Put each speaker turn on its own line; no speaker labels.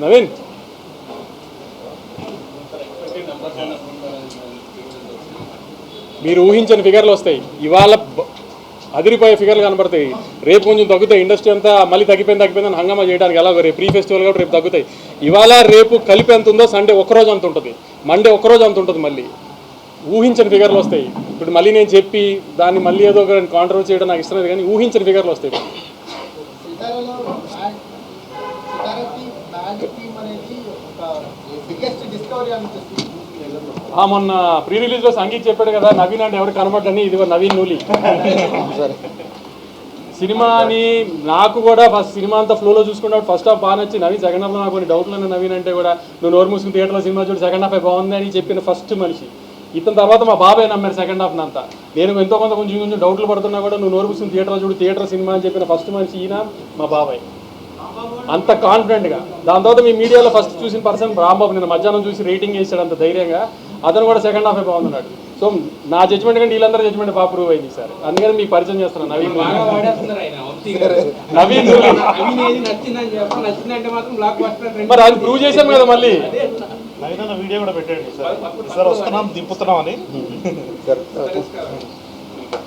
నవీన్ మీరు ఊహించని ఫిగర్లు వస్తాయి. ఇవాళ అదిరిపోయే ఫిగర్లు కనబడతాయి. రేపు కొంచెం తగ్గుతాయి. ఇండస్ట్రీ అంతా మళ్ళీ తగ్గిపోయిందని హంగామా చేయడానికి ఎలా రేపు ప్రీ ఫెస్టివల్ కాబట్టి రేపు తగ్గుతాయి. ఇవాళ రేపు కలిపి ఎంత ఉందో సండే ఒక్కరోజు అంత ఉంటుంది, మండే ఒక్కరోజు అంత ఉంటుంది. మళ్ళీ ఊహించని ఫిగర్లు వస్తాయి. ఇప్పుడు మళ్ళీ నేను చెప్పి దాన్ని మళ్ళీ ఏదో ఒక కాంట్రవర్సీ చేయడం నాకు ఇష్టం లేదు, కానీ ఊహించని ఫిగర్లు వస్తాయి. మొన్న ప్రీ రిలీజ్లో సంగీత్ చెప్పాడు కదా, నవీన్ అంటే ఎవరు కనబడ్డని. ఇదిగో నవీన్ నూలి సినిమాని నాకు కూడా ఫస్ట్ సినిమా అంతా ఫ్లోలో చూసుకున్నప్పుడు ఫస్ట్ హాఫ్ బాగా నచ్చి, నవీన్ సెకండ్ హాఫ్లో నాకు కొన్ని డౌట్లు ఉన్నాయి. నవీన్ అంటే కూడా నువ్వు నోరు మూసుకుని థియేటర్లో సినిమా చూడు సెకండ్ హాఫ్ బాగుంది అని చెప్పిన ఫస్ట్ మనిషి ఇతని. తర్వాత మా బాబాయ్ నమ్మారు సెకండ్ హాఫ్ అంతా. నేను ఎంతో కొంచెం డౌట్లు పడుతున్నా కూడా నువ్వు నోరు మూసుకుని థియేటర్లో చూడు థియేటర్ సినిమా అని చెప్పిన ఫస్ట్ మనిషి ఈయన మా బాబాయ్, అంత కాన్ఫిడెంట్గా. దాని తర్వాత మీ మీడియాలో ఫస్ట్ చూసిన పర్సన్ రాంబాబు, నేను మధ్యాహ్నం చూసి రేటింగ్ వేసాడు అంత ధైర్యంగా. అతను కూడా సెకండ్ హాఫే బాగున్నాడు. సో నా జడ్జ్మెంట్ కంటే వీళ్ళందరూ జడ్జ్మెంట్ బాగా ప్రూవ్ అయింది సార్. అందుకని మీకు పరిచయం చేస్తున్నాను నవీన్. మరి అది ప్రూవ్ చేశాం కదా. మళ్ళీ
వీడియో కూడా పెట్టండి సార్, వస్తున్నాం దింపుతున్నాం అని.